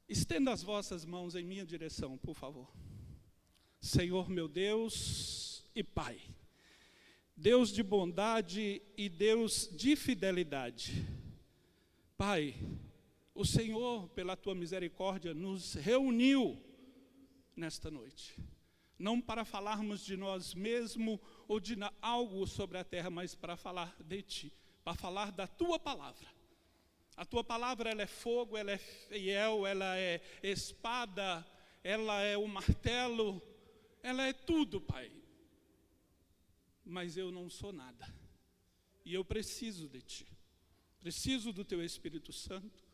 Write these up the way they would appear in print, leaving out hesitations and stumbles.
Estenda as vossas mãos em minha direção, por favor. Senhor meu Deus e Pai, Deus de bondade e Deus de fidelidade. Pai, o Senhor, pela tua misericórdia, nos reuniu nesta noite. Não para falarmos de nós mesmos ou de algo sobre a terra, mas para falar de Ti, para falar da Tua palavra. A Tua palavra, ela é fogo, ela é fiel, ela é espada, ela é o martelo, ela é tudo, Pai. Mas eu não sou nada. E eu preciso de Ti. Preciso do Teu Espírito Santo.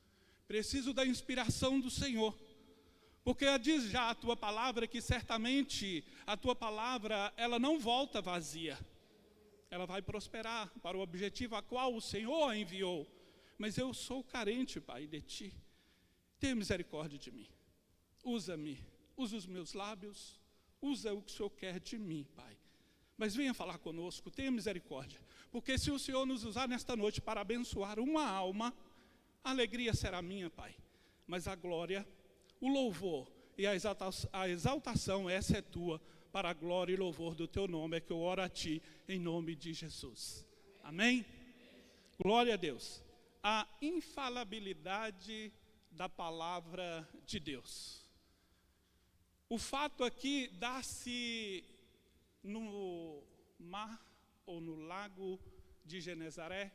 Preciso da inspiração do Senhor. Porque diz já a Tua palavra que certamente a Tua palavra, ela não volta vazia. Ela vai prosperar para o objetivo a qual o Senhor a enviou. Mas eu sou carente, Pai, de Ti. Tenha misericórdia de mim. Usa-me, usa os meus lábios, usa o que o Senhor quer de mim, Pai. Mas venha falar conosco, tenha misericórdia. Porque se o Senhor nos usar nesta noite para abençoar uma alma, a alegria será minha, Pai. Mas a glória, o louvor e a exaltação, essa é Tua, para a glória e louvor do Teu nome, é que eu oro a Ti, em nome de Jesus. Amém? Glória a Deus. A infalibilidade da palavra de Deus. O fato aqui dá-se no mar ou no lago de Genezaré,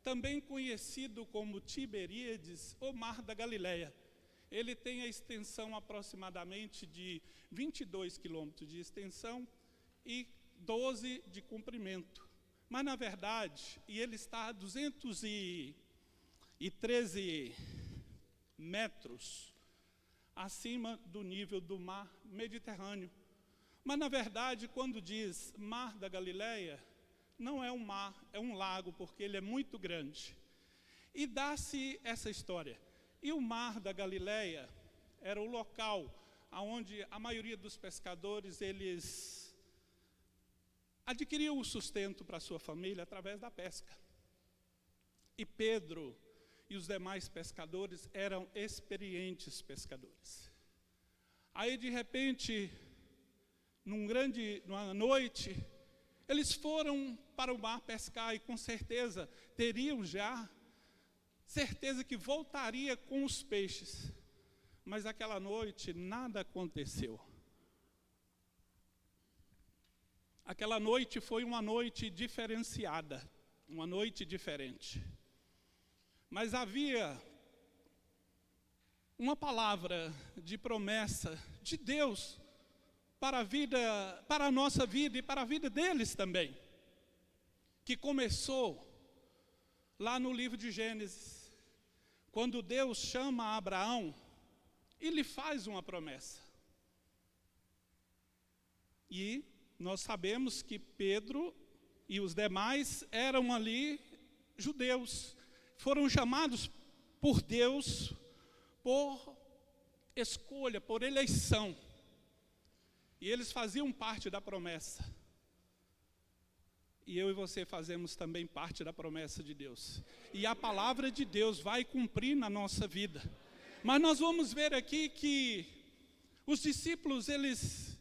também conhecido como Tiberíades ou Mar da Galileia. Ele tem a extensão aproximadamente de 22 quilômetros de extensão e 12 de comprimento. Mas, na verdade, ele está a 213 metros acima do nível do mar Mediterrâneo. Mas, na verdade, quando diz Mar da Galileia, não é um mar, é um lago, porque ele é muito grande. E dá-se essa história. E o Mar da Galileia era o local onde a maioria dos pescadores, eles adquiriam o sustento para a sua família através da pesca. E Pedro e os demais pescadores eram experientes pescadores. Aí, de repente, numa noite, eles foram para o mar pescar e com certeza teriam já certeza que voltaria com os peixes. Mas aquela noite nada aconteceu. Aquela noite foi uma noite diferenciada, uma noite diferente. Mas havia uma palavra de promessa de Deus para a vida, para a nossa vida e para a vida deles também, que começou lá no livro de Gênesis, quando Deus chama Abraão e lhe faz uma promessa. E nós sabemos que Pedro e os demais eram ali judeus, foram chamados por Deus por escolha, por eleição. E eles faziam parte da promessa. E eu e você fazemos também parte da promessa de Deus. E a palavra de Deus vai cumprir na nossa vida. Mas nós vamos ver aqui que os discípulos, eles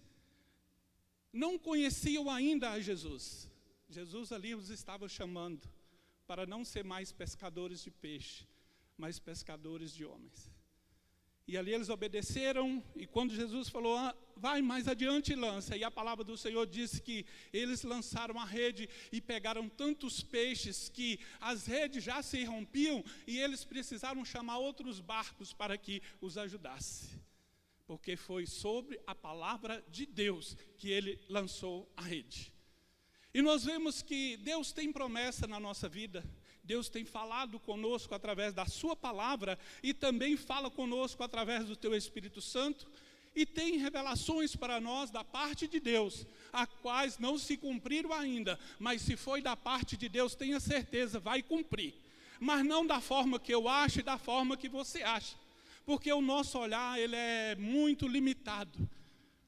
não conheciam ainda a Jesus. Jesus ali os estava chamando para não ser mais pescadores de peixe, mas pescadores de homens. E ali eles obedeceram, e quando Jesus falou, vai mais adiante e lança, e a palavra do Senhor disse que eles lançaram a rede e pegaram tantos peixes que as redes já se rompiam e eles precisaram chamar outros barcos para que os ajudasse. Porque foi sobre a palavra de Deus que ele lançou a rede. E nós vemos que Deus tem promessa na nossa vida. Deus tem falado conosco através da sua palavra e também fala conosco através do teu Espírito Santo e tem revelações para nós da parte de Deus, as quais não se cumpriram ainda, mas se foi da parte de Deus, tenha certeza, vai cumprir. Mas não da forma que eu acho e da forma que você acha, porque o nosso olhar, ele é muito limitado,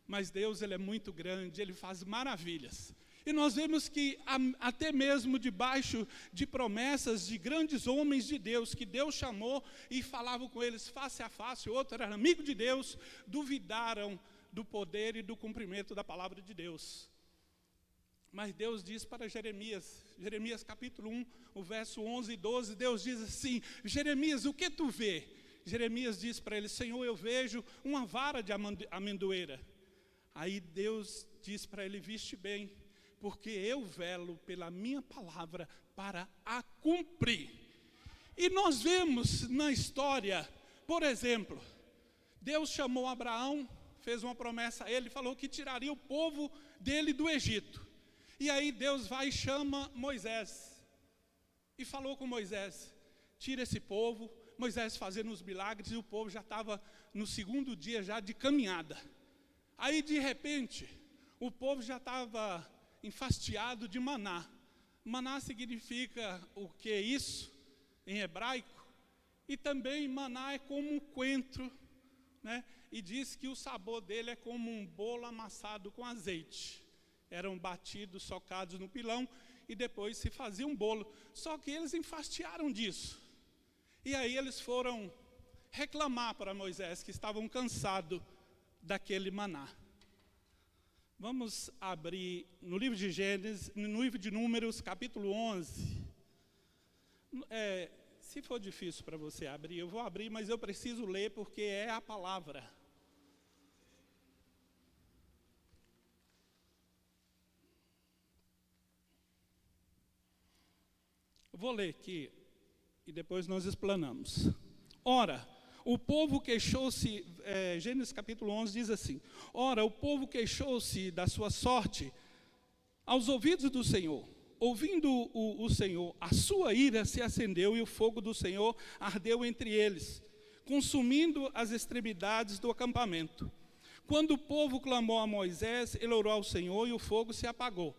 mas Deus, ele é muito grande, ele faz maravilhas. E nós vemos que até mesmo debaixo de promessas de grandes homens de Deus, que Deus chamou e falava com eles face a face, outro era amigo de Deus, duvidaram do poder e do cumprimento da palavra de Deus. Mas Deus diz para Jeremias capítulo 1, o verso 11 e 12, Deus diz assim: Jeremias, o que tu vê? Jeremias diz para ele: Senhor, eu vejo uma vara de amendoeira. Aí Deus diz para ele: viste bem, porque eu velo pela minha palavra para a cumprir. E nós vemos na história, por exemplo, Deus chamou Abraão, fez uma promessa a ele, falou que tiraria o povo dele do Egito. E aí Deus vai e chama Moisés, e falou com Moisés: tira esse povo. Moisés fazendo os milagres, e o povo já estava no segundo dia já de caminhada. Aí de repente, o povo já estava enfastiado de maná. Maná significa o que é isso em hebraico? E também maná é como um coentro, né? E diz que o sabor dele é como um bolo amassado com azeite. Eram batidos, socados no pilão, e depois se fazia um bolo. Só que eles enfastiaram disso. E aí eles foram reclamar para Moisés que estavam cansados daquele maná. Vamos abrir no livro de Gênesis, no livro de Números, capítulo 11. Se for difícil para você abrir, eu vou abrir, mas eu preciso ler porque é a palavra. Eu vou ler aqui e depois nós explanamos. Ora, o povo queixou-se, Gênesis capítulo 11 diz assim: ora, o povo queixou-se da sua sorte aos ouvidos do Senhor. Ouvindo o Senhor, a sua ira se acendeu e o fogo do Senhor ardeu entre eles, consumindo as extremidades do acampamento. Quando o povo clamou a Moisés, ele orou ao Senhor e o fogo se apagou.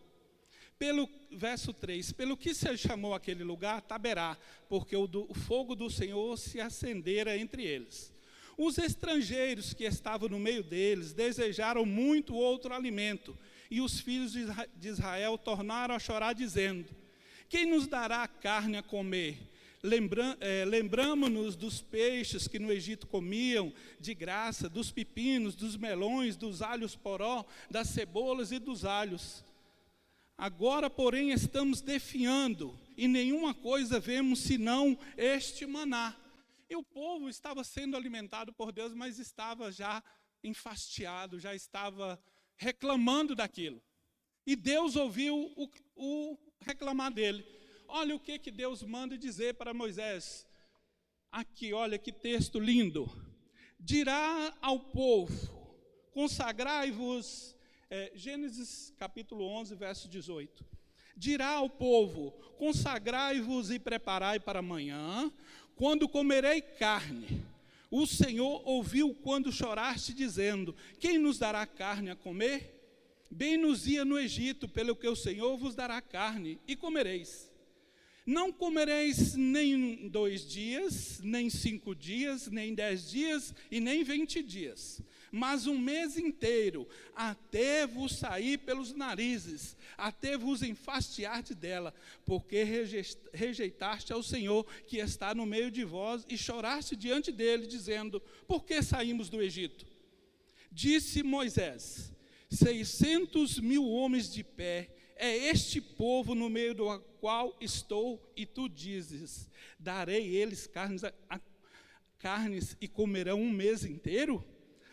Verso 3, pelo que se chamou aquele lugar Taberá, porque o fogo do Senhor se acendera entre eles. Os estrangeiros que estavam no meio deles desejaram muito outro alimento, e os filhos de Israel tornaram a chorar, dizendo: quem nos dará carne a comer? Lembramo-nos dos peixes que no Egito comiam de graça, dos pepinos, dos melões, dos alhos poró, das cebolas e dos alhos. Agora, porém, estamos definhando, e nenhuma coisa vemos senão este maná. E o povo estava sendo alimentado por Deus, mas estava já enfastiado, já estava reclamando daquilo. E Deus ouviu o reclamar dele. Olha o que Deus manda dizer para Moisés. Aqui, olha que texto lindo. Dirá ao povo: consagrai-vos. Gênesis capítulo 11, verso 18. Dirá ao povo: consagrai-vos e preparai para amanhã, quando comerei carne. O Senhor ouviu quando choraste, dizendo: quem nos dará carne a comer? Bem nos ia no Egito, pelo que o Senhor vos dará carne, e comereis. Não comereis nem 2 dias, nem 5 dias, nem 10 dias, e nem 20 dias, mas 1 mês inteiro, até vos sair pelos narizes, até vos enfastiardes dela, porque rejeitaste ao Senhor que está no meio de vós, e choraste diante dele, dizendo: por que saímos do Egito? Disse Moisés: 600.000 homens de pé, é este povo no meio do qual estou, e tu dizes: darei eles carnes e comerão 1 mês inteiro?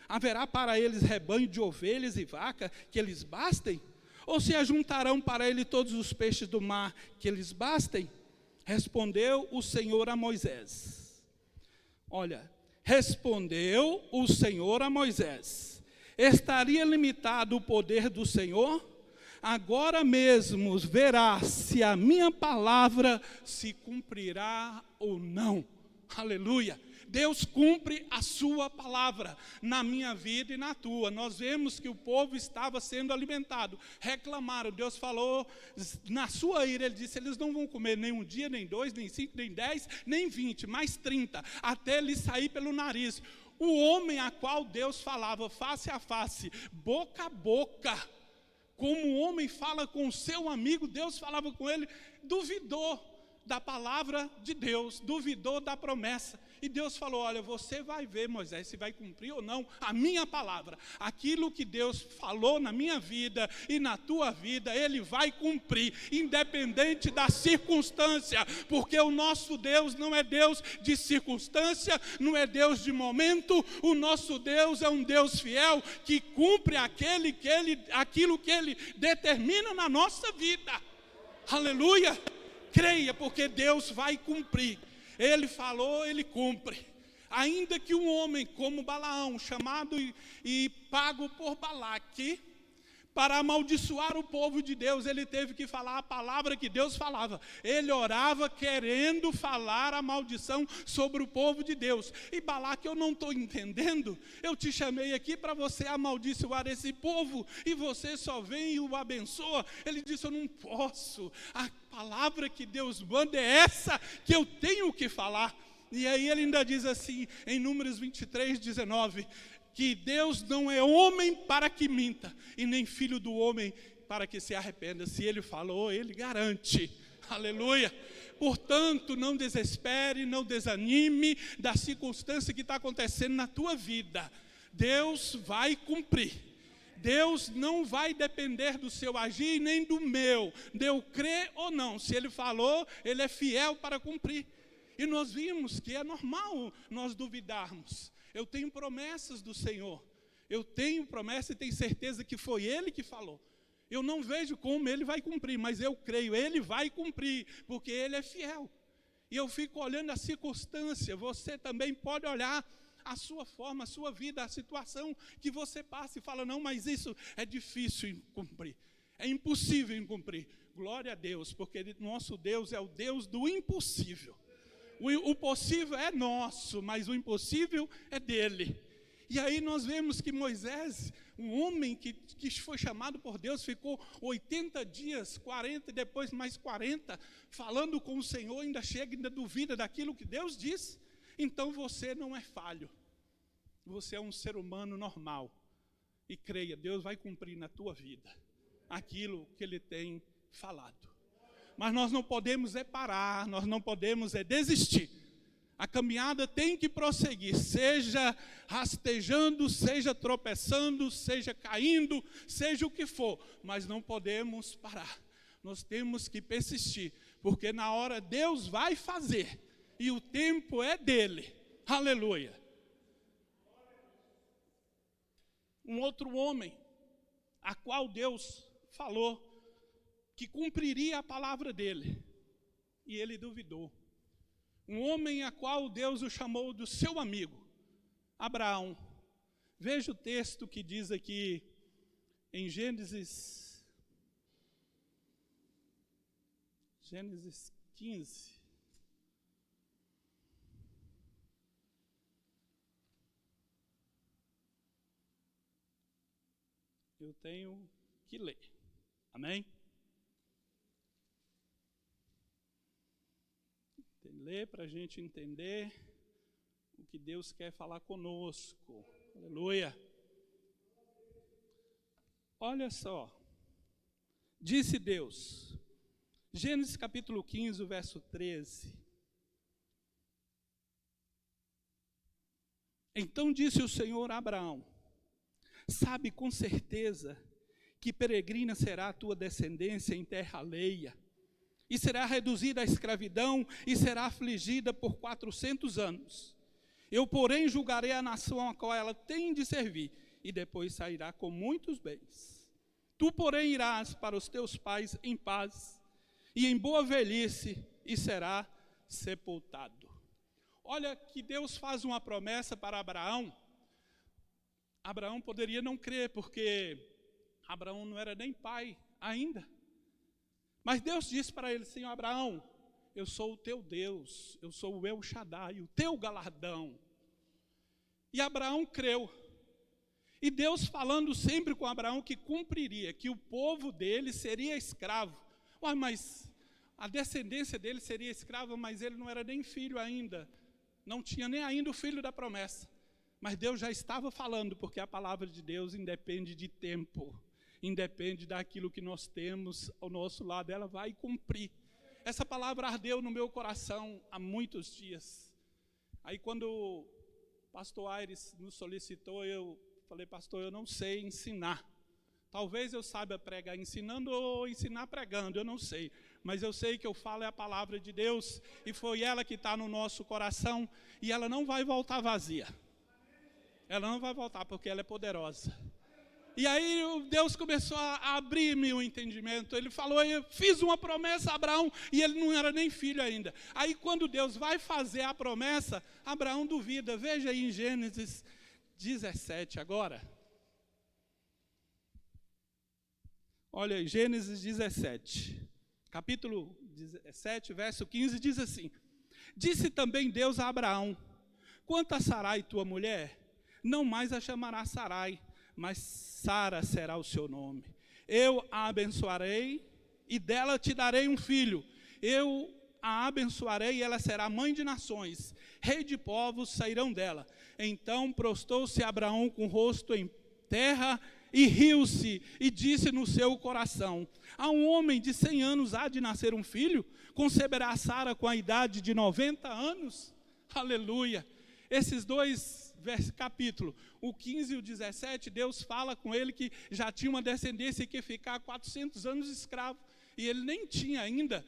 Haverá para eles rebanho de ovelhas e vaca que eles bastem? Ou se ajuntarão para ele todos os peixes do mar que eles bastem? Respondeu o Senhor a Moisés. Olha, respondeu o Senhor a Moisés: estaria limitado o poder do Senhor? Agora mesmo verás se a minha palavra se cumprirá ou não. Aleluia. Deus cumpre a sua palavra na minha vida e na tua. Nós vemos que o povo estava sendo alimentado. Reclamaram. Deus falou, na sua ira, ele disse: eles não vão comer nem 1 dia, nem 2, nem 5, nem 10, nem 20, mais 30, até lhes sair pelo nariz. O homem a qual Deus falava face a face, boca a boca, Como um homem fala com o seu amigo, Deus falava com ele, duvidou da palavra de Deus, duvidou da promessa. E Deus falou, olha, você vai ver, Moisés, se vai cumprir ou não a minha palavra. Aquilo que Deus falou na minha vida e na tua vida, Ele vai cumprir, independente da circunstância, porque o nosso Deus não é Deus de circunstância, não é Deus de momento, o nosso Deus é um Deus fiel, que cumpre aquilo que Ele determina na nossa vida. Aleluia! Creia, porque Deus vai cumprir. Ele falou, Ele cumpre. Ainda que um homem como Balaão, chamado e pago por Balaque, para amaldiçoar o povo de Deus, ele teve que falar a palavra que Deus falava. Ele orava querendo falar a maldição sobre o povo de Deus. E Balaque, eu não estou entendendo. Eu te chamei aqui para você amaldiçoar esse povo, e você só vem e o abençoa. Ele disse, eu não posso. A palavra que Deus manda é essa que eu tenho que falar. E aí ele ainda diz assim, em Números 23, 19... que Deus não é homem para que minta, e nem filho do homem para que se arrependa. Se Ele falou, Ele garante. Aleluia. Portanto, não desespere, não desanime da circunstância que está acontecendo na tua vida. Deus vai cumprir. Deus não vai depender do seu agir, nem do meu, de eu crer ou não. Se Ele falou, Ele é fiel para cumprir. E nós vimos que é normal nós duvidarmos. Eu tenho promessas do Senhor. Eu tenho promessa e tenho certeza que foi Ele que falou. Eu não vejo como Ele vai cumprir, mas eu creio, Ele vai cumprir, porque Ele é fiel. E eu fico olhando a circunstância, você também pode olhar a sua forma, a sua vida, a situação que você passa e fala, não, mas isso é difícil em cumprir. É impossível em cumprir. Glória a Deus, porque nosso Deus é o Deus do impossível. O possível é nosso, mas o impossível é dele. E aí nós vemos que Moisés, um homem que foi chamado por Deus, ficou 80 dias, 40 e depois mais 40, falando com o Senhor, ainda chega, ainda duvida daquilo que Deus disse. Então você não é falho, você é um ser humano normal. E creia, Deus vai cumprir na tua vida aquilo que Ele tem falado. Mas nós não podemos parar, nós não podemos desistir. A caminhada tem que prosseguir, seja rastejando, seja tropeçando, seja caindo, seja o que for. Mas não podemos parar, nós temos que persistir, porque na hora Deus vai fazer, e o tempo é dele. Aleluia. Um outro homem, a qual Deus falou, que cumpriria a palavra dele, e ele duvidou. Um homem a qual Deus o chamou do seu amigo, Abraão. Veja o texto que diz aqui em Gênesis 15. Eu tenho que ler. Amém? Ler para a gente entender o que Deus quer falar conosco. Aleluia. Olha só. Disse Deus, Gênesis capítulo 15, verso 13. Então disse o Senhor a Abraão, sabe com certeza que peregrina será a tua descendência em terra alheia, e será reduzida à escravidão, e será afligida por 400 anos. Eu, porém, julgarei a nação a qual ela tem de servir, e depois sairá com muitos bens. Tu, porém, irás para os teus pais em paz, e em boa velhice, e será sepultado. Olha que Deus faz uma promessa para Abraão. Abraão poderia não crer, porque Abraão não era nem pai ainda. Mas Deus disse para ele, Senhor Abraão, eu sou o teu Deus, eu sou o El Shaddai, o teu galardão. E Abraão creu. E Deus falando sempre com Abraão que cumpriria, que o povo dele seria escravo. Ué, mas a descendência dele seria escrava, mas ele não era nem filho ainda. Não tinha nem ainda o filho da promessa. Mas Deus já estava falando, porque a palavra de Deus independe de tempo. independe daquilo que nós temos ao nosso lado, ela vai cumprir. Essa palavra ardeu no meu coração há muitos dias. Aí quando o pastor Aires nos solicitou, eu falei, pastor, eu não sei ensinar. Talvez eu saiba pregar ensinando ou ensinar pregando, eu não sei. Mas eu sei que eu falo é a palavra de Deus, e foi ela que está no nosso coração, e ela não vai voltar vazia. Ela não vai voltar, porque ela é poderosa. E aí Deus começou a abrir-me o entendimento. Ele falou, eu fiz uma promessa a Abraão, e ele não era nem filho ainda. Aí quando Deus vai fazer a promessa, Abraão duvida. Veja aí em Gênesis 17 agora. Olha aí, Gênesis 17, capítulo 17, verso 15, diz assim: disse também Deus a Abraão, quanto a Sarai, tua mulher, não mais a chamará Sarai, mas Sara será o seu nome. Eu a abençoarei e dela te darei um filho. Eu a abençoarei e ela será mãe de nações. Rei de povos sairão dela. Então prostou-se Abraão com o rosto em terra e riu-se e disse no seu coração: a um homem de 100 anos há de nascer um filho? Conceberá Sara com a idade de 90 anos? Aleluia! Esses dois capítulos, o 15 e o 17, Deus fala com ele que já tinha uma descendência que ia ficar 400 anos escravo. E ele nem tinha ainda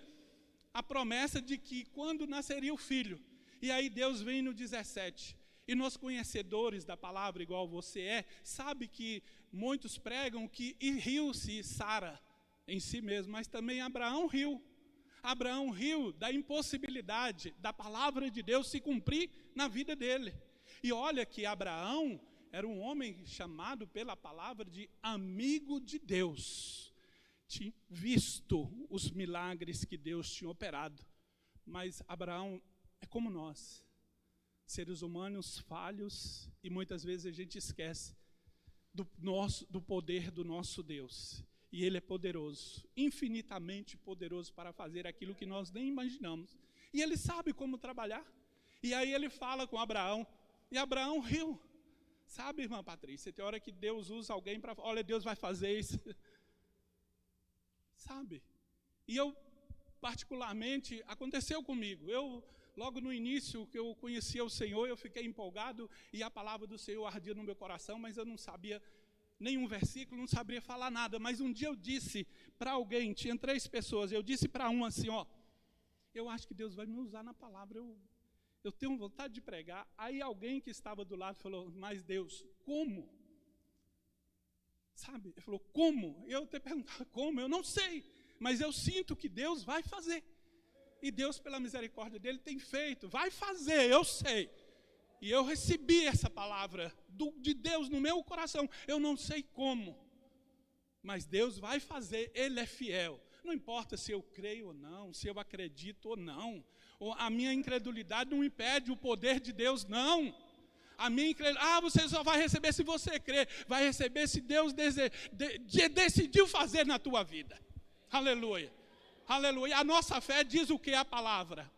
a promessa de que quando nasceria o filho. E aí Deus vem no 17. E nós conhecedores da palavra, igual você é, sabe que muitos pregam que riu-se Sara em si mesmo, mas também Abraão riu. Abraão riu da impossibilidade da palavra de Deus se cumprir na vida dele. E olha que Abraão era um homem chamado pela palavra de amigo de Deus. Tinha visto os milagres que Deus tinha operado. Mas Abraão é como nós, seres humanos falhos, e muitas vezes a gente esquece do poder do nosso Deus. E Ele é poderoso, infinitamente poderoso para fazer aquilo que nós nem imaginamos. E Ele sabe como trabalhar. E aí Ele fala com Abraão, e Abraão riu. Sabe, irmã Patrícia, tem hora que Deus usa alguém para, olha, Deus vai fazer isso. Sabe? E eu, particularmente, aconteceu comigo. Logo no início que eu conhecia o Senhor, eu fiquei empolgado e a palavra do Senhor ardia no meu coração, mas eu não sabia nenhum versículo, não sabia falar nada. Mas um dia eu disse para alguém, tinha 3 pessoas, eu disse para um assim, ó, eu acho que Deus vai me usar na palavra, eu tenho vontade de pregar. Aí alguém que estava do lado falou, mas Deus, como? Sabe? Ele falou, como? Eu até perguntava, como? Eu não sei, mas eu sinto que Deus vai fazer. E Deus, pela misericórdia dele, tem feito. Vai fazer, eu sei. E eu recebi essa palavra de Deus no meu coração. Eu não sei como, mas Deus vai fazer, Ele é fiel. Não importa se eu creio ou não, se eu acredito ou não. A minha incredulidade não impede o poder de Deus, não. A minha incredulidade, você só vai receber se você crer. Vai receber se Deus decidiu fazer na tua vida. Aleluia. Aleluia. A nossa fé diz o que é a palavra?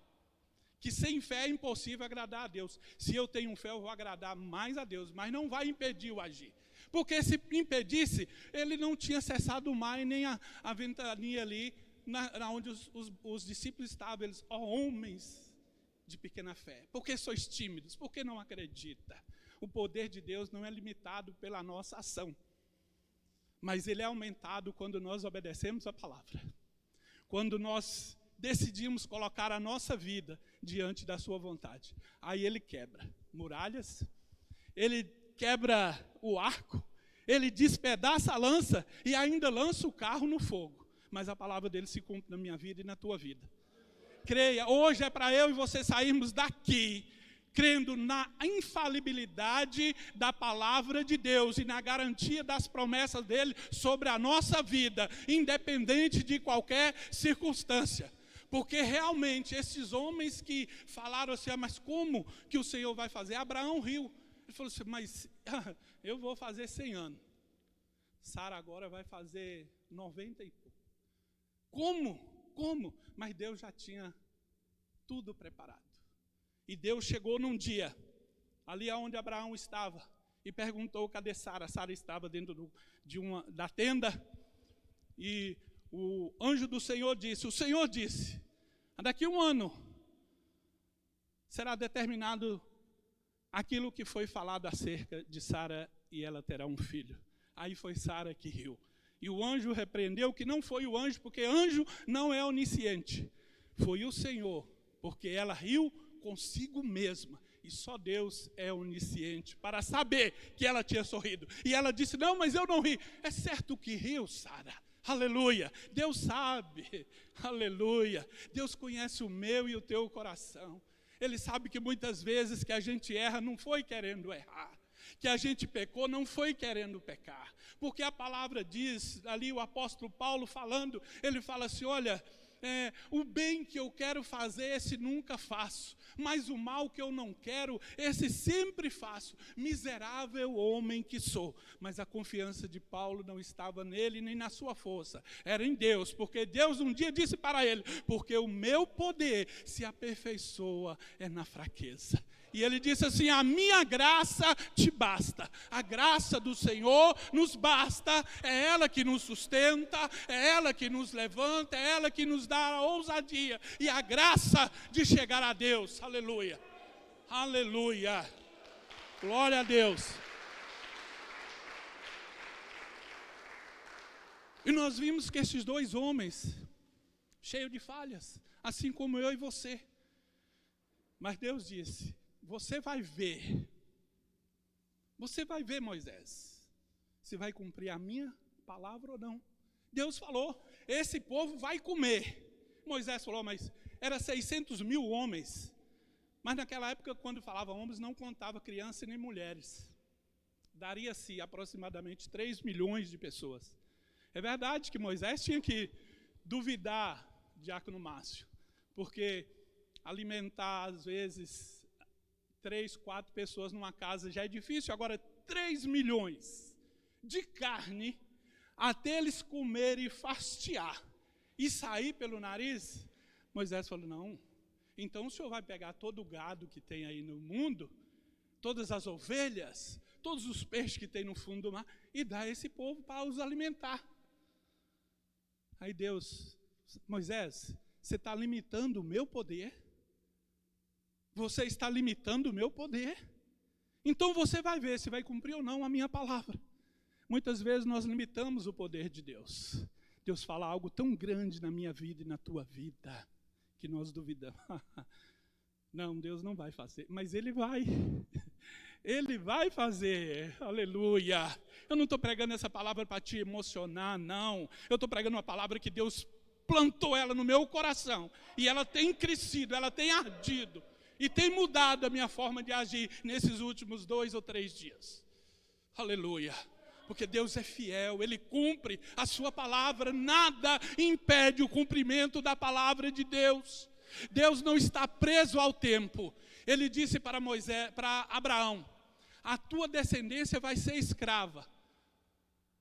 Que sem fé é impossível agradar a Deus. Se eu tenho fé, eu vou agradar mais a Deus, mas não vai impedir o agir. Porque se impedisse, ele não tinha cessado o mar e nem a ventania ali, onde os discípulos estavam. Eles, ó homens de pequena fé, por que sois tímidos? Por que não acredita? O poder de Deus não é limitado pela nossa ação, mas ele é aumentado quando nós obedecemos a palavra. Quando nós decidimos colocar a nossa vida diante da sua vontade. Aí ele quebra muralhas, ele quebra o arco, ele despedaça a lança e ainda lança o carro no fogo. Mas a palavra dele se cumpre na minha vida e na tua vida. Creia, hoje é para eu e você sairmos daqui crendo na infalibilidade da palavra de Deus e na garantia das promessas dele sobre a nossa vida, independente de qualquer circunstância. Porque realmente esses homens que falaram assim, mas como que o Senhor vai fazer? Abraão riu. Ele falou assim, mas eu vou fazer 100 anos. Sara agora vai fazer 90 e pouco. Como? Mas Deus já tinha tudo preparado. E Deus chegou num dia, ali onde Abraão estava, e perguntou cadê Sara. Sara estava dentro da tenda, e o anjo do Senhor disse, o Senhor disse, daqui a 1 ano será determinado aquilo que foi falado acerca de Sara, e ela terá um filho. Aí foi Sara que riu. E o anjo repreendeu que não foi o anjo, porque anjo não é onisciente. Foi o Senhor, porque ela riu consigo mesma. E só Deus é onisciente para saber que ela tinha sorrido. E ela disse, não, mas eu não ri. É certo que riu, Sara. Aleluia. Deus sabe. Aleluia. Deus conhece o meu e o teu coração. Ele sabe que muitas vezes que a gente erra, não foi querendo errar. Que a gente pecou, não foi querendo pecar. Porque a palavra diz, ali o apóstolo Paulo falando, ele fala assim, olha, o bem que eu quero fazer, esse nunca faço. Mas o mal que eu não quero, esse sempre faço. Miserável homem que sou. Mas a confiança de Paulo não estava nele, nem na sua força. Era em Deus, porque Deus um dia disse para ele, porque o meu poder se aperfeiçoa na fraqueza. E ele disse assim, a minha graça te basta. A graça do Senhor nos basta. É ela que nos sustenta, é ela que nos levanta, é ela que nos dá a ousadia e a graça de chegar a Deus. Aleluia. Aleluia. Glória a Deus. E nós vimos que esses 2 homens, cheios de falhas, assim como eu e você. Mas Deus disse, você vai ver, Moisés, se vai cumprir a minha palavra ou não. Deus falou, esse povo vai comer. Moisés falou, mas era 600 mil homens. Mas naquela época, quando falava homens, não contava crianças nem mulheres. Daria-se aproximadamente 3 milhões de pessoas. É verdade que Moisés tinha que duvidar, diácono Márcio, porque alimentar, às vezes, 3, 4 pessoas numa casa já é difícil. Agora, 3 milhões de carne, até eles comerem e fastiar e sair pelo nariz. Moisés falou, não, então o senhor vai pegar todo o gado que tem aí no mundo, todas as ovelhas, todos os peixes que tem no fundo do mar, e dar a esse povo para os alimentar. Aí Deus, Moisés, você está limitando o meu poder? Você está limitando o meu poder? Então você vai ver se vai cumprir ou não a minha palavra. Muitas vezes nós limitamos o poder de Deus. Deus fala algo tão grande na minha vida e na tua vida, que nós duvidamos. Não, Deus não vai fazer, mas Ele vai. Ele vai fazer, aleluia. Eu não estou pregando essa palavra para te emocionar, não. Eu estou pregando uma palavra que Deus plantou ela no meu coração. E ela tem crescido, ela tem ardido. E tem mudado a minha forma de agir nesses últimos 2 ou 3 dias. Aleluia. Porque Deus é fiel, Ele cumpre a sua palavra. Nada impede o cumprimento da palavra de Deus. Deus não está preso ao tempo. Ele disse para Abraão, a tua descendência vai ser escrava.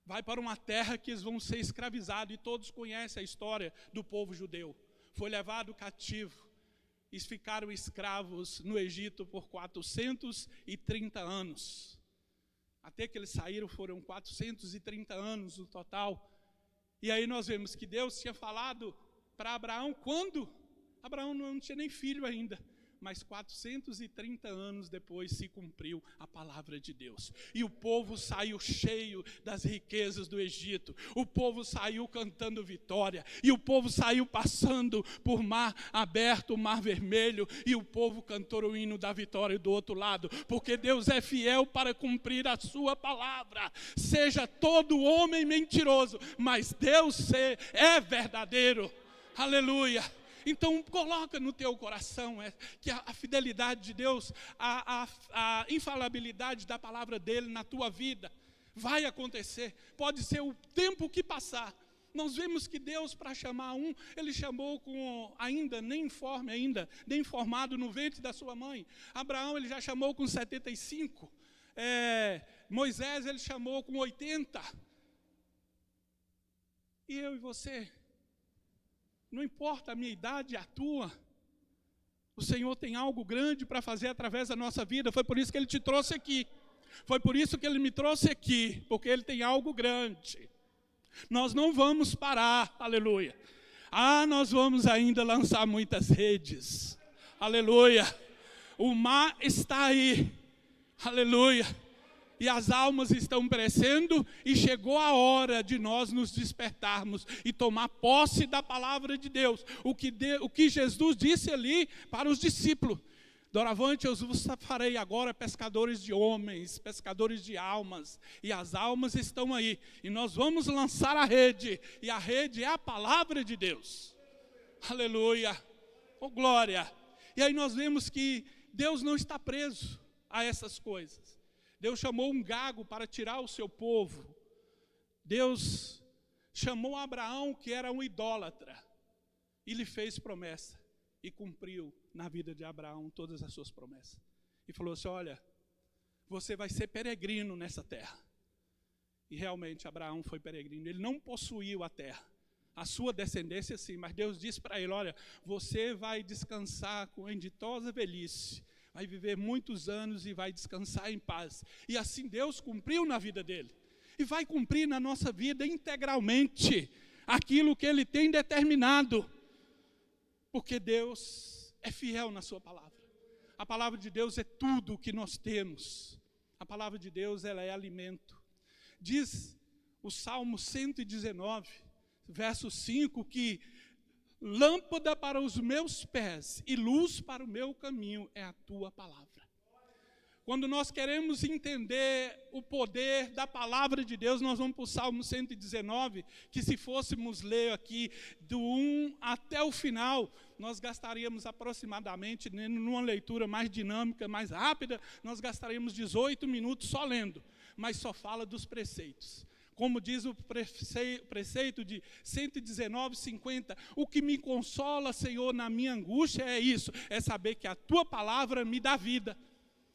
Vai para uma terra que eles vão ser escravizados. E todos conhecem a história do povo judeu. Foi levado cativo. E ficaram escravos no Egito por 430 anos. Até que eles saíram foram 430 anos no total. E aí nós vemos que Deus tinha falado para Abraão quando? Abraão não tinha nem filho ainda. Mas 430 anos depois se cumpriu a palavra de Deus. E o povo saiu cheio das riquezas do Egito. O povo saiu cantando vitória. E o povo saiu passando por mar aberto, o mar vermelho. E o povo cantou o hino da vitória do outro lado. Porque Deus é fiel para cumprir a sua palavra. Seja todo homem mentiroso, mas Deus é verdadeiro. Aleluia. Então coloca no teu coração que a fidelidade de Deus, a infalibilidade da palavra dele na tua vida vai acontecer. Pode ser o tempo que passar. Nós vemos que Deus, para chamar Ele chamou com nem formado no ventre da sua mãe. Abraão Ele já chamou com 75. Moisés Ele chamou com 80. E eu e você? Não importa a minha idade e a tua, o Senhor tem algo grande para fazer através da nossa vida. Foi por isso que Ele te trouxe aqui. Foi por isso que Ele me trouxe aqui, porque Ele tem algo grande. Nós não vamos parar, aleluia. Nós vamos ainda lançar muitas redes, aleluia. O mar está aí, aleluia. E as almas estão perecendo, e chegou a hora de nós nos despertarmos e tomar posse da palavra de Deus. O que Jesus disse ali para os discípulos: doravante eu vos farei agora pescadores de homens, pescadores de almas. E as almas estão aí, e nós vamos lançar a rede, e a rede é a palavra de Deus, aleluia, oh glória. E aí nós vemos que Deus não está preso a essas coisas. Deus chamou um gago para tirar o seu povo. Deus chamou Abraão, que era um idólatra, e lhe fez promessa, e cumpriu na vida de Abraão todas as suas promessas. E falou assim: olha, você vai ser peregrino nessa terra. E realmente Abraão foi peregrino. Ele não possuiu a terra, a sua descendência sim, mas Deus disse para ele: olha, você vai descansar em ditosa velhice, vai viver muitos anos e vai descansar em paz. E assim Deus cumpriu na vida dele. E vai cumprir na nossa vida integralmente aquilo que Ele tem determinado. Porque Deus é fiel na sua palavra. A palavra de Deus é tudo o que nós temos. A palavra de Deus, ela é alimento. Diz o Salmo 119, verso 5, que lâmpada para os meus pés e luz para o meu caminho é a tua palavra. Quando nós queremos entender o poder da palavra de Deus, nós vamos para o Salmo 119, que se fôssemos ler aqui do 1 até o final, nós gastaríamos aproximadamente, numa leitura mais dinâmica, mais rápida, nós gastaríamos 18 minutos só lendo, mas só fala dos preceitos. Como diz o preceito de 119:50, o que me consola, Senhor, na minha angústia é isso, é saber que a tua palavra me dá vida,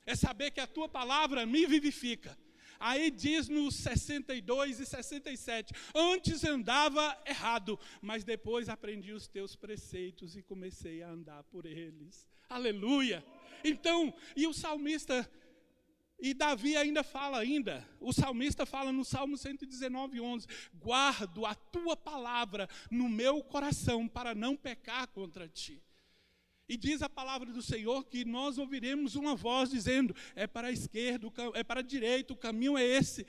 é saber que a tua palavra me vivifica. Aí diz nos 62 e 67, antes andava errado, mas depois aprendi os teus preceitos e comecei a andar por eles. Aleluia! Então, e o salmista... E Davi ainda fala, o salmista fala no Salmo 119:11, guardo a tua palavra no meu coração para não pecar contra ti. E diz a palavra do Senhor que nós ouviremos uma voz dizendo, é para a esquerda, é para a direita, o caminho é esse.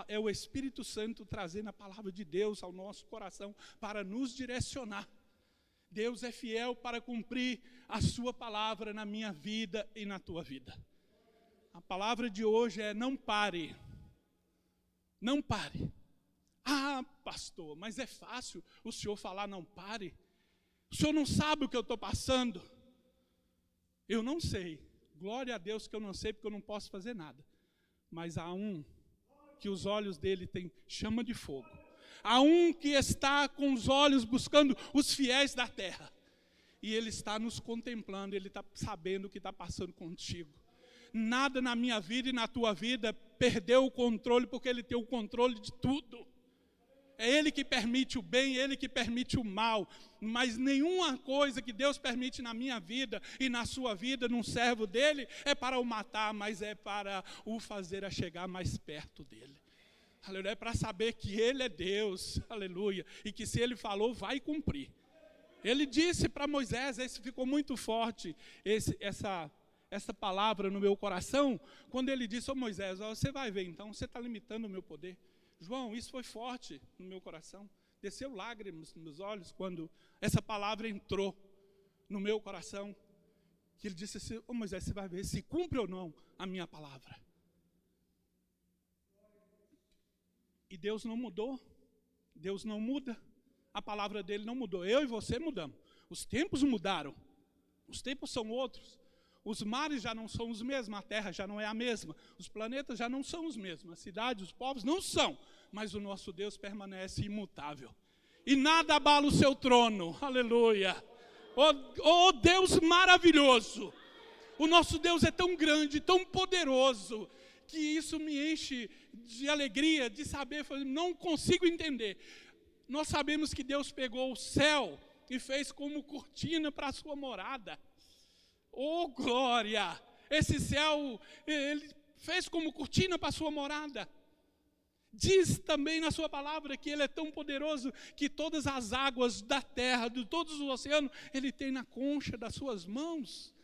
É o Espírito Santo trazendo a palavra de Deus ao nosso coração para nos direcionar. Deus é fiel para cumprir a sua palavra na minha vida e na tua vida. A palavra de hoje é: não pare. Não pare. Ah, pastor, mas é fácil o senhor falar não pare? O senhor não sabe o que eu estou passando? Eu não sei. Glória a Deus que eu não sei, porque eu não posso fazer nada. Mas há um que os olhos dele têm chama de fogo. Há um que está com os olhos buscando os fiéis da terra. E ele está nos contemplando, ele está sabendo o que está passando contigo. Nada na minha vida e na tua vida perdeu o controle, porque Ele tem o controle de tudo. É Ele que permite o bem, Ele que permite o mal. Mas nenhuma coisa que Deus permite na minha vida e na sua vida, num servo dEle, é para o matar, mas é para o fazer a chegar mais perto dEle. Aleluia, é para saber que Ele é Deus, aleluia, e que se Ele falou, vai cumprir. Ele disse para Moisés, esse ficou muito forte, essa palavra no meu coração, quando ele disse: ô Moisés, você vai ver então, você está limitando o meu poder. João, isso foi forte no meu coração, desceu lágrimas nos meus olhos, quando essa palavra entrou no meu coração, que ele disse assim: ô Moisés, você vai ver se cumpre ou não a minha palavra. E Deus não mudou, Deus não muda, a palavra dele não mudou, eu e você mudamos, os tempos mudaram, os tempos são outros. Os mares já não são os mesmos, a terra já não é a mesma, os planetas já não são os mesmos, as cidades, os povos não são, mas o nosso Deus permanece imutável. E nada abala o seu trono, aleluia. Oh Deus maravilhoso, o nosso Deus é tão grande, tão poderoso, que isso me enche de alegria, de saber, não consigo entender. Nós sabemos que Deus pegou o céu e fez como cortina para a sua morada. Oh glória, esse céu, ele fez como cortina para a sua morada. Diz também na sua palavra que Ele é tão poderoso que todas as águas da terra, de todos os oceanos, Ele tem na concha das suas mãos.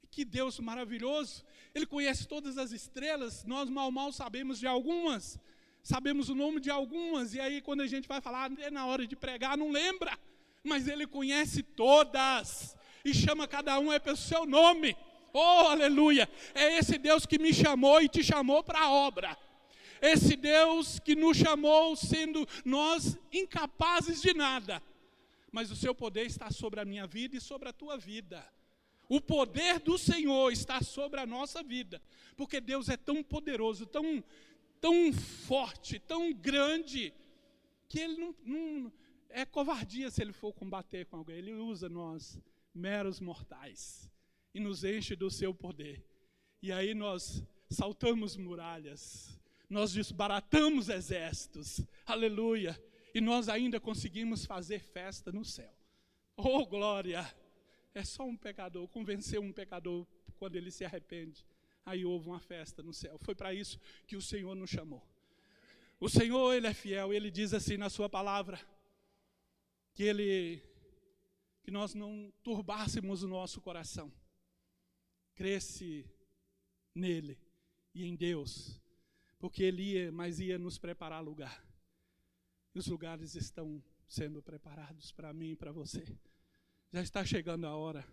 Que Deus maravilhoso. Ele conhece todas as estrelas, nós mal sabemos de algumas, sabemos o nome de algumas, e aí quando a gente vai falar, é na hora de pregar, não lembra, mas Ele conhece todas, e chama cada um pelo seu nome. Oh, aleluia! É esse Deus que me chamou e te chamou para a obra. Esse Deus que nos chamou sendo nós incapazes de nada. Mas o seu poder está sobre a minha vida e sobre a tua vida. O poder do Senhor está sobre a nossa vida. Porque Deus é tão poderoso, tão forte, tão grande, que Ele não é covardia se Ele for combater com alguém. Ele usa nós, meros mortais, e nos enche do seu poder. E aí nós saltamos muralhas. Nós desbaratamos exércitos, aleluia, e nós ainda conseguimos fazer festa no céu. Oh, glória! É só um pecador, convencer um pecador quando ele se arrepende. Aí houve uma festa no céu. Foi para isso que o Senhor nos chamou. O Senhor, Ele é fiel, Ele diz assim na sua palavra, que nós não turbássemos o nosso coração. Cresce nele e em Deus. Porque Ele ia nos preparar lugar. E os lugares estão sendo preparados para mim e para você. Já está chegando a hora.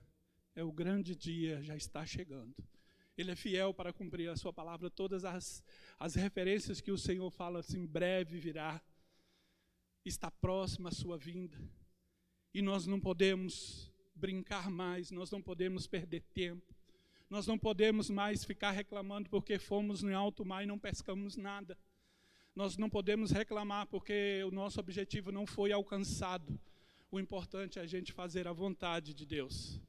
É o grande dia, já está chegando. Ele é fiel para cumprir a sua palavra. Todas as referências que o Senhor fala assim, breve virá. Está próxima a sua vinda. E nós não podemos brincar mais, nós não podemos perder tempo. Nós não podemos mais ficar reclamando porque fomos em alto mar e não pescamos nada. Nós não podemos reclamar porque o nosso objetivo não foi alcançado. O importante é a gente fazer a vontade de Deus.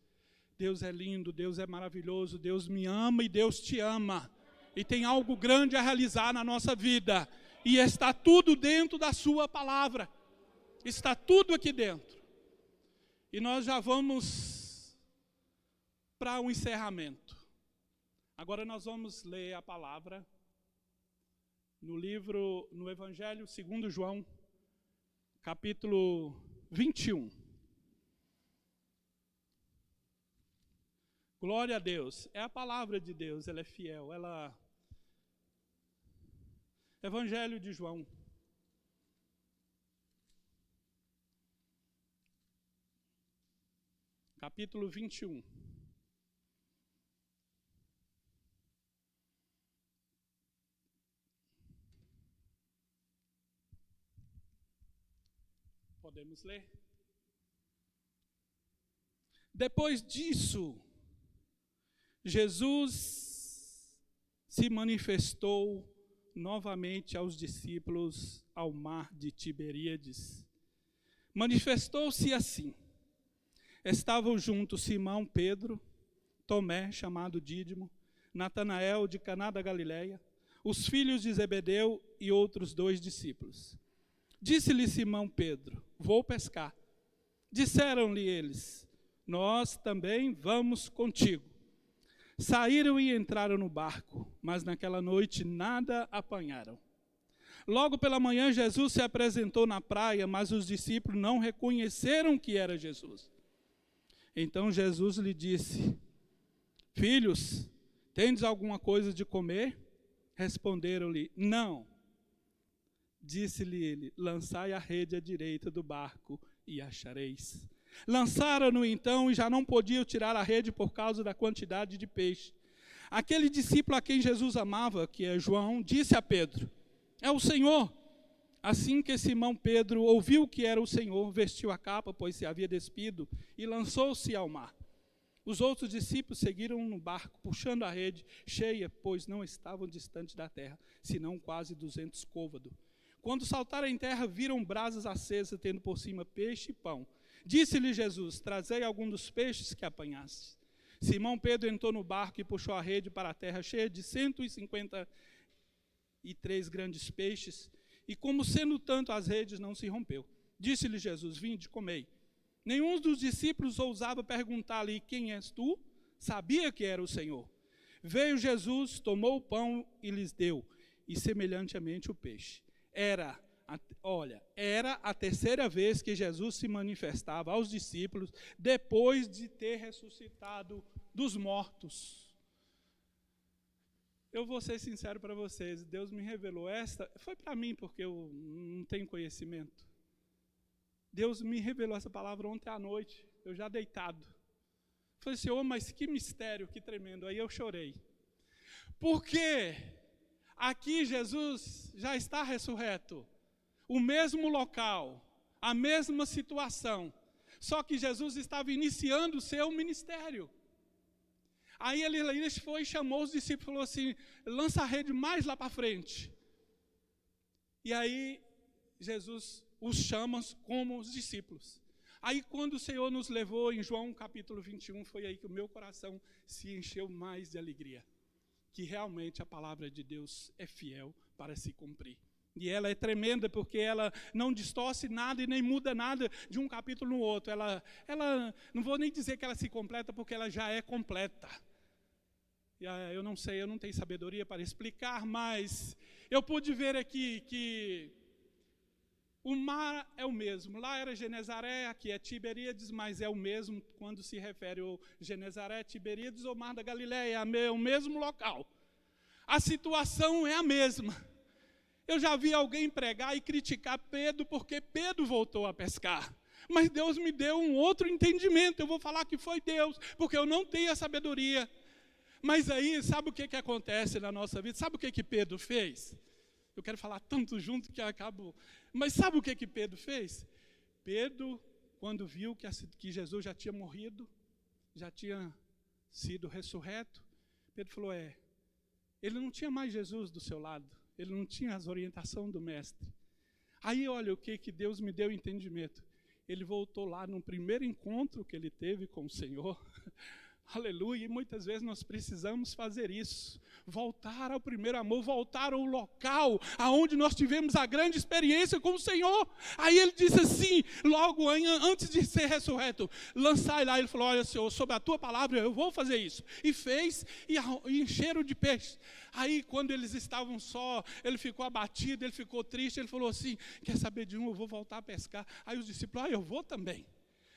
Deus é lindo, Deus é maravilhoso, Deus me ama e Deus te ama. E tem algo grande a realizar na nossa vida. E está tudo dentro da sua palavra. Está tudo aqui dentro. E nós já vamos para o encerramento. Agora nós vamos ler a palavra no Evangelho segundo João, capítulo 21. Glória a Deus. É a palavra de Deus, ela é fiel. Evangelho de João. Capítulo 21. Podemos ler? Depois disso, Jesus se manifestou novamente aos discípulos ao mar de Tiberíades. Manifestou-se assim. Estavam juntos Simão, Pedro, Tomé, chamado Dídimo, Natanael de Caná da Galileia, os filhos de Zebedeu e outros 2 discípulos. Disse-lhe Simão Pedro, vou pescar. Disseram-lhe eles, nós também vamos contigo. Saíram e entraram no barco, mas naquela noite nada apanharam. Logo pela manhã Jesus se apresentou na praia, mas os discípulos não reconheceram que era Jesus. Então Jesus lhe disse, filhos, tendes alguma coisa de comer? Responderam-lhe, não. Disse-lhe ele, lançai a rede à direita do barco e achareis. Lançaram-no então e já não podiam tirar a rede por causa da quantidade de peixe. Aquele discípulo a quem Jesus amava, que é João, disse a Pedro, é o Senhor. Assim que Simão Pedro ouviu que era o Senhor, vestiu a capa, pois se havia despido, e lançou-se ao mar. Os outros discípulos seguiram no barco, puxando a rede cheia, pois não estavam distantes da terra, senão quase 200 côvados. Quando saltaram em terra, viram brasas acesas, tendo por cima peixe e pão. Disse-lhe Jesus, trazei algum dos peixes que apanhaste. Simão Pedro entrou no barco e puxou a rede para a terra, cheia de 153 grandes peixes, e como sendo tanto, as redes não se rompeu. Disse-lhe Jesus, vinde, comei. Nenhum dos discípulos ousava perguntar-lhe, quem és tu? Sabia que era o Senhor. Veio Jesus, tomou o pão e lhes deu, e semelhantemente o peixe. Era a terceira vez que Jesus se manifestava aos discípulos, depois de ter ressuscitado dos mortos. Eu vou ser sincero para vocês, Deus me revelou esta, foi para mim porque eu não tenho conhecimento. Deus me revelou essa palavra ontem à noite, eu já deitado. Falei, Senhor, mas que mistério, que tremendo. Aí eu chorei. Porque aqui Jesus já está ressurreto. O mesmo local, a mesma situação. Só que Jesus estava iniciando o seu ministério. Aí ele foi e chamou os discípulos e falou assim, lança a rede mais lá para frente. E aí Jesus os chama como os discípulos. Aí quando o Senhor nos levou em João capítulo 21, foi aí que o meu coração se encheu mais de alegria. Que realmente a palavra de Deus é fiel para se cumprir. E ela é tremenda porque ela não distorce nada e nem muda nada de um capítulo no outro. Ela não vou nem dizer que ela se completa porque ela já é completa. Eu não sei, eu não tenho sabedoria para explicar, mas eu pude ver aqui que o mar é o mesmo. Lá era Genezaré, aqui é Tiberíades, mas é o mesmo quando se refere ao Genezaré, Tiberíades ou Mar da Galileia, é o mesmo local. A situação é a mesma. Eu já vi alguém pregar e criticar Pedro porque Pedro voltou a pescar. Mas Deus me deu um outro entendimento. Eu vou falar que foi Deus, porque eu não tenho a sabedoria. Mas aí, sabe o que acontece na nossa vida? Sabe o que Pedro fez? Eu quero falar tanto junto que acabo. Mas sabe o que Pedro fez? Pedro, quando viu que Jesus já tinha morrido, já tinha sido ressurreto, Pedro falou, ele não tinha mais Jesus do seu lado, ele não tinha as orientações do mestre. Aí olha o que Deus me deu entendimento. Ele voltou lá no primeiro encontro que ele teve com o Senhor. Aleluia, e muitas vezes nós precisamos fazer isso, voltar ao primeiro amor, voltar ao local aonde nós tivemos a grande experiência com o Senhor. Aí ele disse assim, logo antes de ser ressurreto, lançai lá, ele falou, olha Senhor, sobre a tua palavra eu vou fazer isso. E fez, e encheram de peixe. Aí quando eles estavam só, ele ficou abatido, ele ficou triste, ele falou assim, quer saber de eu vou voltar a pescar. Aí os discípulos, eu vou também.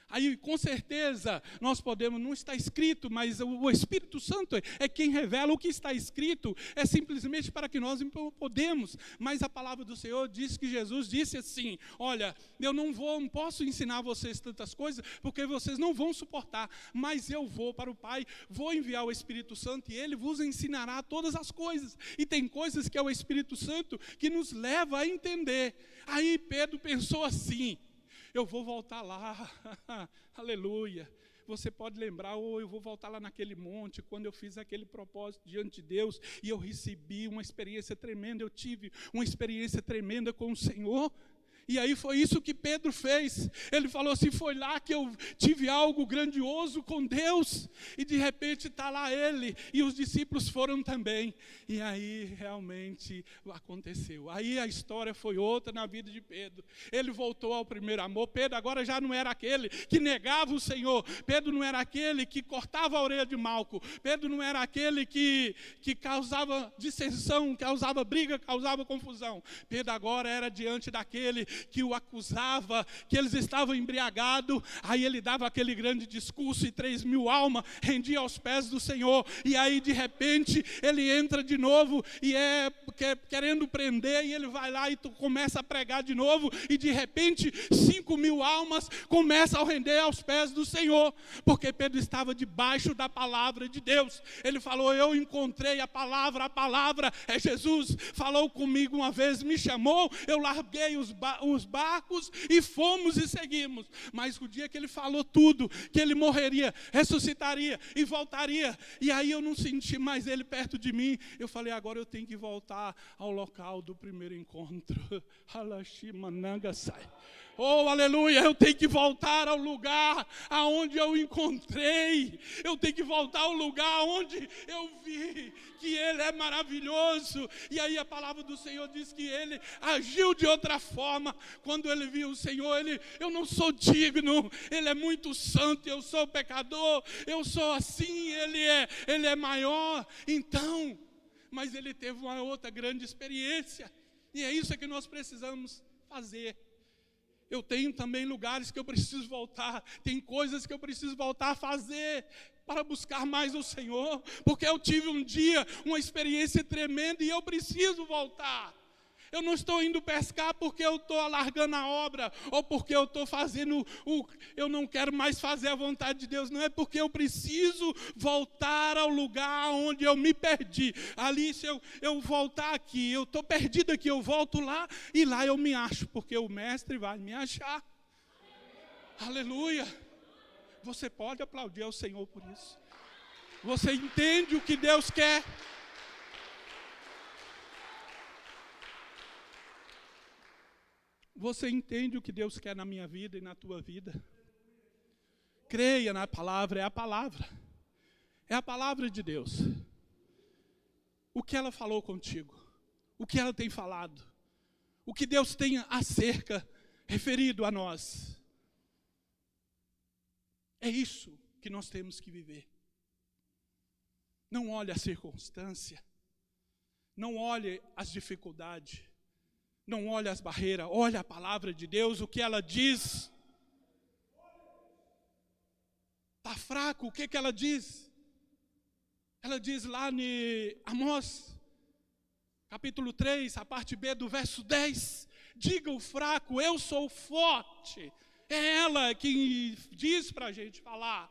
Aí, com certeza, nós podemos, não está escrito, mas o Espírito Santo é quem revela o que está escrito, é simplesmente para que nós podemos. Mas a palavra do Senhor diz que Jesus disse assim, olha, eu não posso ensinar vocês tantas coisas, porque vocês não vão suportar, mas eu vou para o Pai, vou enviar o Espírito Santo e Ele vos ensinará todas as coisas. E tem coisas que é o Espírito Santo que nos leva a entender. Aí Pedro pensou assim, eu vou voltar lá, aleluia. Você pode lembrar, eu vou voltar lá naquele monte, quando eu fiz aquele propósito diante de Deus, e eu recebi uma experiência tremenda, eu tive uma experiência tremenda com o Senhor. E aí foi isso que Pedro fez. Ele falou assim, foi lá que eu tive algo grandioso com Deus. E de repente está lá ele. E os discípulos foram também. E aí realmente aconteceu. Aí a história foi outra na vida de Pedro. Ele voltou ao primeiro amor. Pedro agora já não era aquele que negava o Senhor. Pedro não era aquele que cortava a orelha de Malco. Pedro não era aquele que causava dissensão, causava briga, causava confusão. Pedro agora era diante daquele que o acusava, que eles estavam embriagados. Aí ele dava aquele grande discurso e 3.000 almas rendiam aos pés do Senhor. E aí de repente ele entra de novo e querendo prender, e ele vai lá e começa a pregar de novo, e de repente 5.000 almas começam a render aos pés do Senhor, porque Pedro estava debaixo da palavra de Deus. Ele falou, eu encontrei a palavra é Jesus, falou comigo uma vez, me chamou, eu larguei os barcos e fomos e seguimos. Mas o dia que ele falou tudo, que ele morreria, ressuscitaria e voltaria, e aí eu não senti mais ele perto de mim, eu falei, agora eu tenho que voltar voltar ao local do primeiro encontro. Oh, aleluia, eu tenho que voltar ao lugar aonde eu encontrei. Eu tenho que voltar ao lugar onde eu vi que Ele é maravilhoso. E aí a palavra do Senhor diz que Ele agiu de outra forma. Quando Ele viu o Senhor, eu não sou digno, Ele é muito santo, eu sou pecador, eu sou assim, Ele é maior. Então, mas Ele teve uma outra grande experiência. E é isso que nós precisamos fazer. Eu tenho também lugares que eu preciso voltar, tem coisas que eu preciso voltar a fazer para buscar mais o Senhor, porque eu tive um dia uma experiência tremenda e eu preciso voltar. Eu não estou indo pescar porque eu estou alargando a obra, ou porque eu estou fazendo eu não quero mais fazer a vontade de Deus. Não é porque eu preciso voltar ao lugar onde eu me perdi. Ali, se eu voltar aqui, eu estou perdido aqui, eu volto lá e lá eu me acho, porque o mestre vai me achar. Aleluia. Você pode aplaudir ao Senhor por isso. Você entende o que Deus quer? Você entende o que Deus quer na minha vida e na tua vida? Creia na palavra, é a palavra. É a palavra de Deus. O que ela falou contigo? O que ela tem falado? O que Deus tem acerca, referido a nós? É isso que nós temos que viver. Não olhe a circunstância. Não olhe as dificuldades. Não olhe as barreiras, olhe a palavra de Deus, o que ela diz. Está fraco, o que ela diz? Ela diz lá em Amós, capítulo 3, a parte B do verso 10. Diga o fraco, eu sou forte. É ela que diz para a gente falar.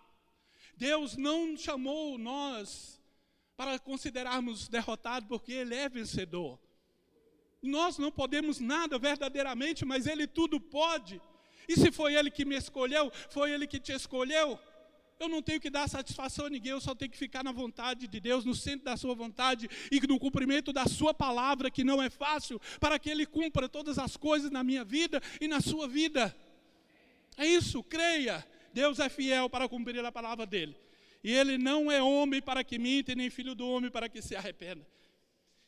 Deus não chamou nós para considerarmos derrotados, porque Ele é vencedor. Nós não podemos nada verdadeiramente, mas Ele tudo pode. E se foi Ele que me escolheu, foi Ele que te escolheu, eu não tenho que dar satisfação a ninguém, eu só tenho que ficar na vontade de Deus, no centro da sua vontade e no cumprimento da sua palavra, que não é fácil, para que Ele cumpra todas as coisas na minha vida e na sua vida. É isso, creia. Deus é fiel para cumprir a palavra dEle. E Ele não é homem para que minta, nem filho do homem para que se arrependa.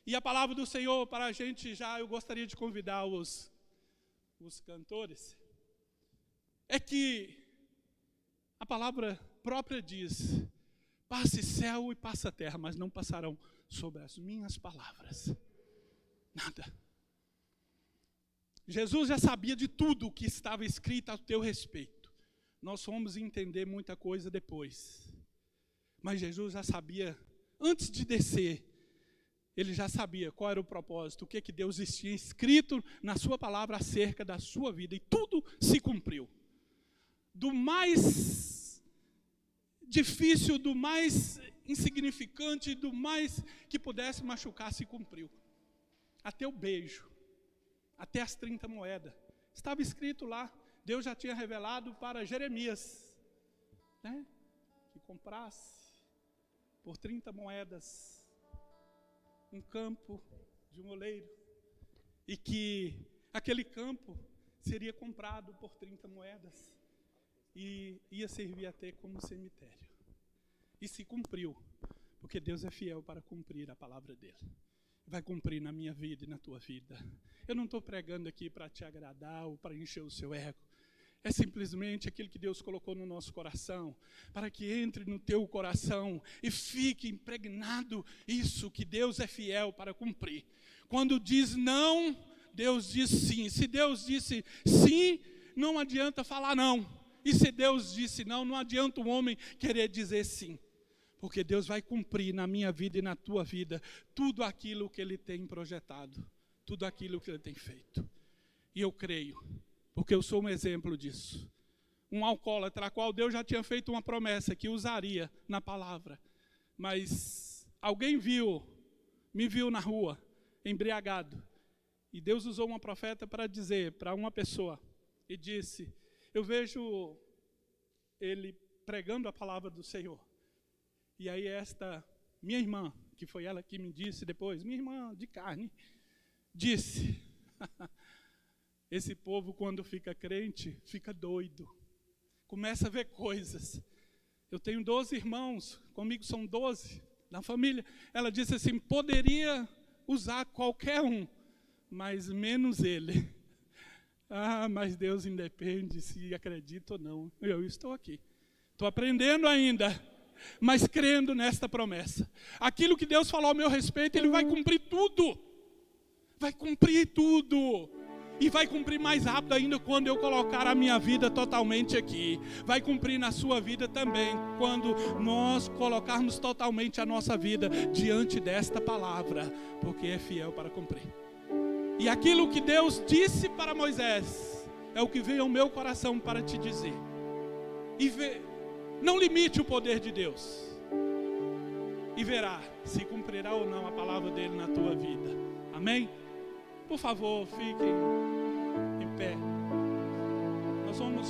E a palavra do Senhor para a gente já, eu gostaria de convidar os cantores, é que a palavra própria diz, passe céu e passa terra, mas não passarão sobre as minhas palavras. Nada. Jesus já sabia de tudo o que estava escrito a teu respeito. Nós fomos entender muita coisa depois. Mas Jesus já sabia, antes de descer, Ele já sabia qual era o propósito, o que Deus tinha escrito na sua palavra acerca da sua vida. E tudo se cumpriu. Do mais difícil, do mais insignificante, do mais que pudesse machucar, se cumpriu. Até o beijo, até as 30 moedas. Estava escrito lá, Deus já tinha revelado para Jeremias, né, que comprasse por 30 moedas um campo de um oleiro, e que aquele campo seria comprado por 30 moedas e ia servir até como cemitério. E se cumpriu, porque Deus é fiel para cumprir a palavra dele. Vai cumprir na minha vida e na tua vida. Eu não estou pregando aqui para te agradar ou para encher o seu ego. É simplesmente aquilo que Deus colocou no nosso coração, para que entre no teu coração e fique impregnado isso, que Deus é fiel para cumprir. Quando diz não, Deus diz sim. Se Deus disse sim, não adianta falar não. E se Deus disse não, não adianta o homem querer dizer sim. Porque Deus vai cumprir na minha vida e na tua vida tudo aquilo que Ele tem projetado, tudo aquilo que Ele tem feito. E eu creio, porque eu sou um exemplo disso. Um alcoólatra, a qual Deus já tinha feito uma promessa que usaria na palavra. Mas alguém me viu na rua, embriagado. E Deus usou uma profeta para dizer para uma pessoa, e disse, eu vejo ele pregando a palavra do Senhor. E aí esta minha irmã, que foi ela que me disse depois, minha irmã de carne, disse, esse povo quando fica crente, fica doido, começa a ver coisas. Eu tenho 12 irmãos, comigo são 12 na família. Ela disse assim, poderia usar qualquer um, mas menos ele. Mas Deus independe se acredita ou não. Eu estou aqui, estou aprendendo ainda, mas crendo nesta promessa. Aquilo que Deus falou ao meu respeito, Ele vai cumprir tudo. Vai cumprir tudo. E vai cumprir mais rápido ainda quando eu colocar a minha vida totalmente aqui. Vai cumprir na sua vida também, quando nós colocarmos totalmente a nossa vida diante desta palavra, porque é fiel para cumprir. E aquilo que Deus disse para Moisés, é o que veio ao meu coração para te dizer. Não limite o poder de Deus. E verá se cumprirá ou não a palavra dele na tua vida. Amém? Por favor, fiquem em pé. Nós vamos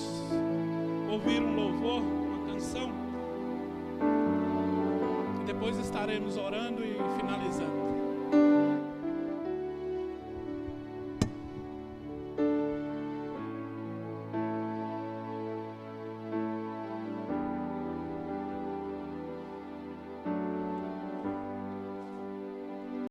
ouvir um louvor, uma canção. E depois estaremos orando e finalizando.